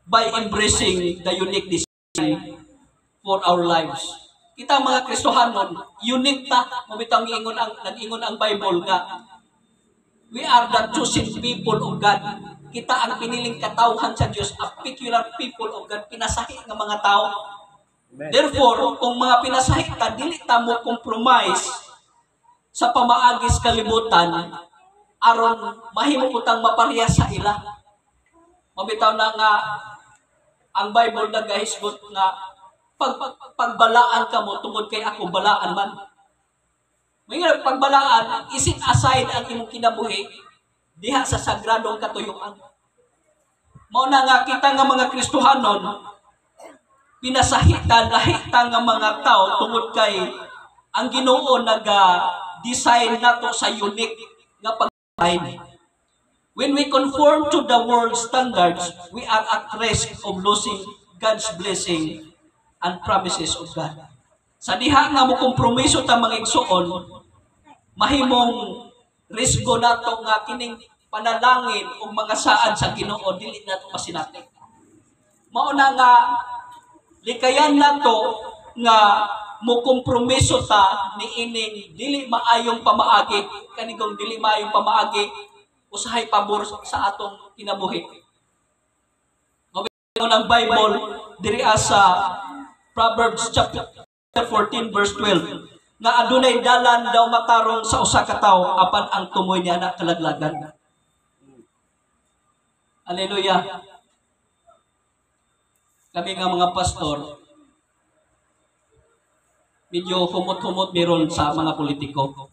by embracing the unique design for our lives. Kita mga Kristohanon, unique ta, mabitang nag-ingon ang Bible nga, we are the chosen people of God. Kita ang piniling katawhan sa Diyos, a peculiar people of God, pinasahi ng mga tao. Therefore, kung mga pinasahi ta, dili ta mo compromise sa pamaagis kalibutan, aron mahimo utang maparehas sa ila. Mabitaw na nga ang Bible nagahisgot nga pagbalaan ka mo tungod kay ako balaan man. May nga pagbalaan, isin aside ang imong kinabuhi diha sa sagradong katuyuan. Mao na nga kita nga mga Kristohanon, pinasahitan lahita nga mga tao tungod kay ang Ginoo naga-design nato sa unique nga pag-design. When we conform to the world standards, we are at risk of losing God's blessing and promises of God. Sa diha nga mo kompromiso ta mga igsuon, mahimong risgo nato nga kining panalangin o mga saad sa Ginoo dili nato masinati. Mao na nga likayan nato nga mo kompromiso ta niining dili maayong pamaagi, kanigong dili maayong pamaagi usahay pabor sa atong kinabuhi. Mabitaw ng Bible diri sa Proverbs chapter 14 verse 12 nga adunay dalan daw matarong sa usa ka tawo apan ang tumoy niya na kalaglagan. Hallelujah. Kami nga mga pastor, medyo humot-humot meron sa mga politiko.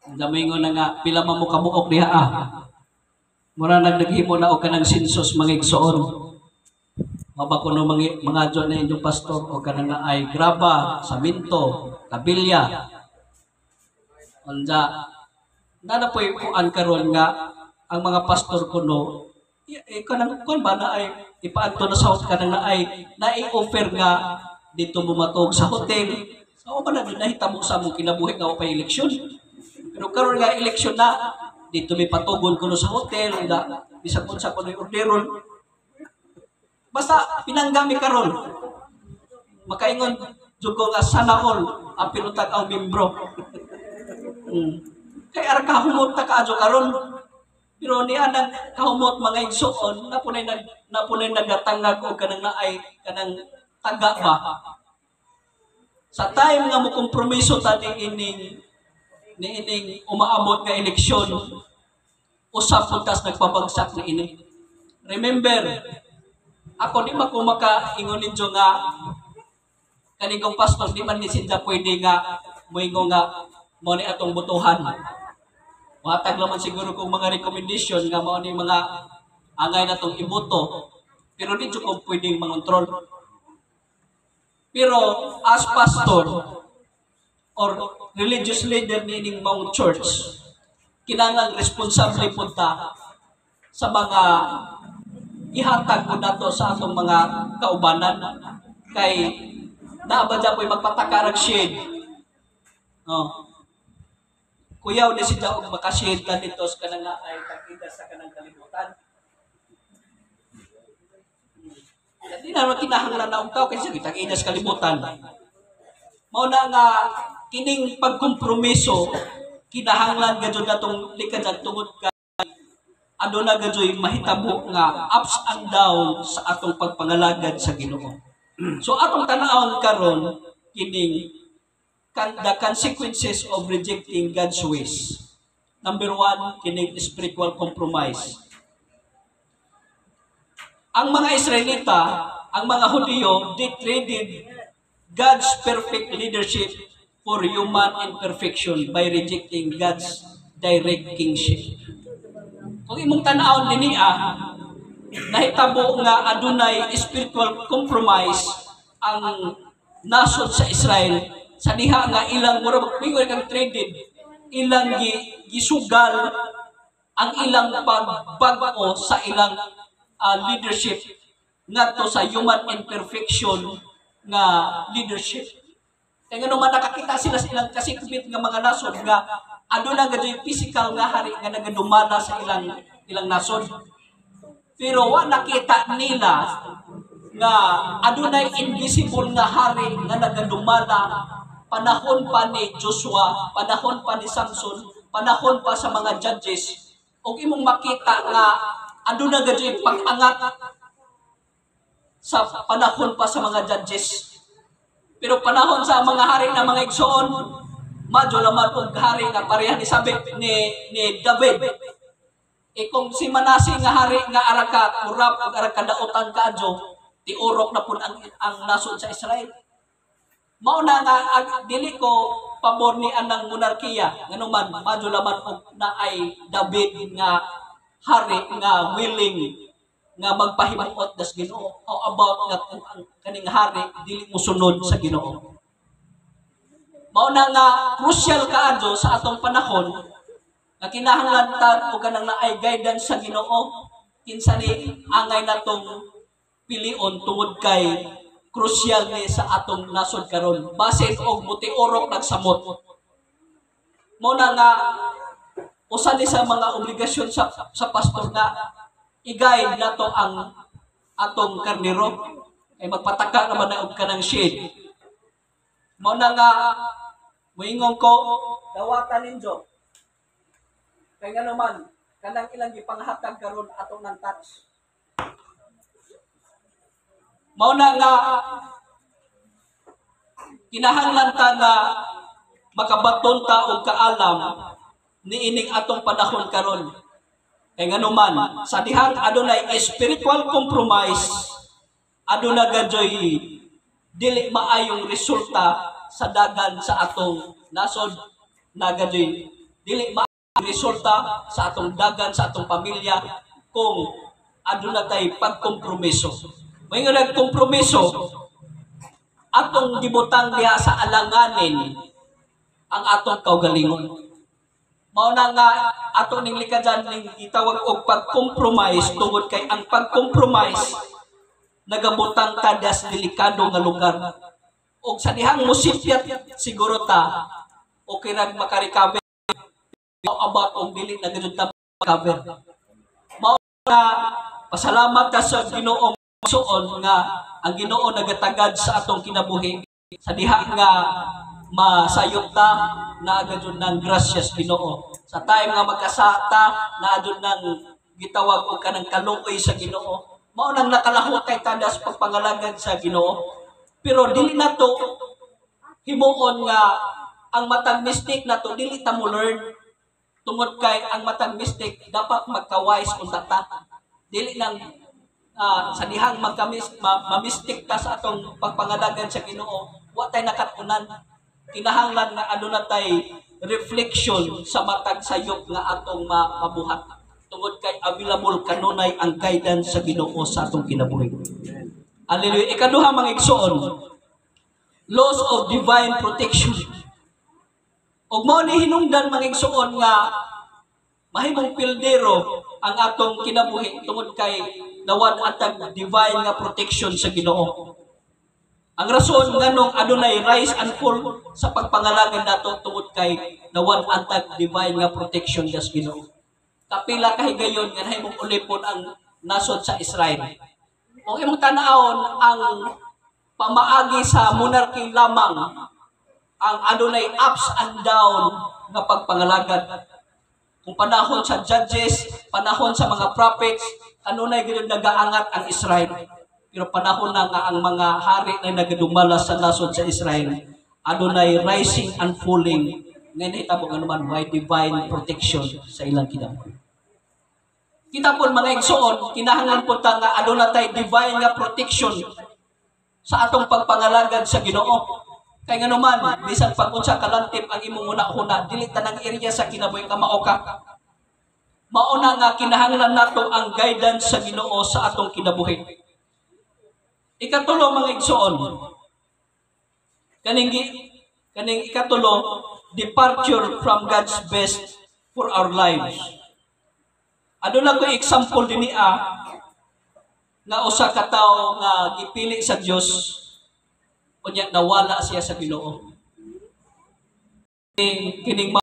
Damingon na nga, pila man mo kamuok diha mura nagdaghimo na og kanang sensus mga igsoon. Mabako no mga dyan na inyong pastor o kanang na ay graba, saminto, kabilya. Anja, nana po yung karon nga ang mga pastor ko no, kanang kung ba na ay ipaadto na sa kanang na ay nai-offer nga dito bumatog sa hotel. So ba na nahitabo sa mong kinabuhi nga pa eleksyon. Pero karon nga eleksyon na dito may patugon ko no sa hotel nga bisag unsa ko no orderon. Basta pinanggami karon. Makaingon jugo nga sana all ang pinutag ang membro. Kay ara kahumot ta kaadyo karon. Pero ni anang kahumot mga igsoon napunay nagatangag og kanang naay kanang taga ba. Sa time nga mo kompromiso ta niining umaabot nga eleksyon usap pud tas nagpabagsak ni ini. Remember, ako di man ko makaingon ninyo nga kanigong pastor di man ni sinda pwede nga moingo nga mo ni atong botohan. Matag naman siguro kung mga recommendation nga mao ni mga angay natong iboto, pero di ko pwedeng mangontrol. Pero as pastor or religious leader nining Mount Church, kinahanglan responsable pud ta sa mga ihatag po nato sa atong mga kaubanan kay naabadya po'y magpatakarag shade. Kuyaw ni siya og makashade ka dito sa kanang ay tagida sa kanang kalibutan. Hindi na kinahanglan na og tao kasi tagida sa kalibutan. Mao na nga kining pagkompromiso kinahanglan gadyo natong likad tungod ka aduna gadyoy mahitabo nga ups and down sa atong pagpangalagad sa Ginoo. So atong tan-awon karon kining the consequences of rejecting God's ways. Number 1, kining spiritual compromise. Ang mga Israelita, ang mga Hudyo, they traded God's perfect leadership for human imperfection by rejecting God's direct kingship. Kung imong tan-awon dinhi nahitabo nga adunay spiritual compromise ang nasod sa Israel sa diha nga ilang murag kang traded ilang gisugal ang ilang pagbago sa ilang leadership ngadto sa human imperfection nga leadership. Kaya nga naman nakakita sila sa ilang kasikbit nga mga nasod nga aduna gadyo physical nga hari nga nagadumana sa ilang nasod. Pero wa nakita nila nga adunay invisible nga hari nga nagadumala panahon pa ni Joshua, panahon pa ni Samson, panahon pa sa mga judges. Og imong makita nga aduna gadyo pag-angat sa panahon pa sa mga judges. Pero panahon sa mga hari na mga igsoon, madyo laman og hari nga pareha ni sabi ni David. Kung si Manase nga hari nga araka kurap ug araka daotan kaadyo, tiurok na pud ang nasod sa Israel. Mao na nga dili ko pabor ni anang monarkiya nganuman madyo laman og naay David nga hari nga willing nga magpahimuot das Ginoo. How about nga ang kaning hari dili mosunod sa Ginoo? Mao na nga crucial kaadto sa atong panahon nga kinahanglan ta og kanang naay guidance sa Ginoo kinsa ni angay natong pilion tungod kay crucial ni sa atong nasod karon basin og mutiorok nagsamot. Mao na nga usa ni sa mga obligasyon sa pastor nga i-guide nato ang atong karnero ay magpataka naman na og kanang shade. Mao na nga moingon ko dawatan ninyo kay nga naman kanang ilang gipanghatag karon atong nang touch. Mao na nga kinahanglan ta nga makabaton ta og kaalam niining atong panahon karon. Kay nganuman sa dihang adunay spiritual compromise, aduna gadyoy dili maayong resulta sa dagan sa atong nasod, na gadyoy dili maayong resulta sa atong dagan sa atong pamilya kung aduna tay pagkompromiso. May nga nagkompromiso atong gibutang diha sa alanganin ang atong kaugalingon. Mao na nga ato ning likadan ning gitawag og pag-compromise tungod kay ang pag-compromise nagabutang ta das delikado nga lugar. Og sa dihang musipyat siguro ta okay ra makarecover about og dili na gud ta cover. Mao na pasalamat ta sa Ginoo suon nga ang Ginoo nagatagad sa atong kinabuhi sa diha nga masayop ta na agad ng gracias Ginoo. Sa time nga magkasata na adun nang gitawag og kanang kaluoy sa Ginoo. Mao nang nakalahot kay tadas pagpangalagad sa Ginoo. Pero dili nato himuon nga ang matag mistake nato dili ta mo learn tungod kay ang matag mistake dapat magka-wise unta ta. Dili lang sa dihang mamistik ta sa atong pagpangalagad sa Ginoo, wa tay nakatunan. Kinahanglan nga aduna tay reflection sa matag sayop nga atong mabuhat. Tungod kay available kanunay ang guidance sa Ginoo sa atong kinabuhi. Hallelujah. Ikaduha mga igsoon, laws of divine protection. Og mao ni hinungdan mga igsoon nga mahimong pildero ang atong kinabuhi tungod kay nawad atag divine nga protection sa Ginoo. Ang rason nganong adunay rise and fall sa pagpangalagad nato tungod kay nawad atag divine nga protection sa Ginoo. Kapila ka higayon nga nahimong ulipon ang nasod sa Israel. Kung imong tan-awon ang pamaagi sa monarchy lamang ang adunay ups and down nga pagpangalagad. Kung panahon sa judges, panahon sa mga prophets, kanunay gid nagaangat ang Israel. Pero panahon na nga ang mga hari na nagadumala sa nasod sa Israel, adunay rising and falling nga nahitabo nga naman by divine protection sa ilang kinabuhi. Kita po mga igsoon, kinahanglan po ta nga aduna tay divine nga protection sa atong pagpangalagad sa Ginoo. Kay nga naman, bisan pag-unsa kalantip ang imong una-una, dili tanang area sa kinabuhi ka mao ka. Mauna nga kinahanglan nato ang guidance sa Ginoo sa atong kinabuhi. Ikatulo mga igsoon, kaning ikatulo, departure from God's best for our lives. Aduna ko example dinhi nga usa ka tawo nga gipili sa Dios unya nawala siya sa Ginoo. Kining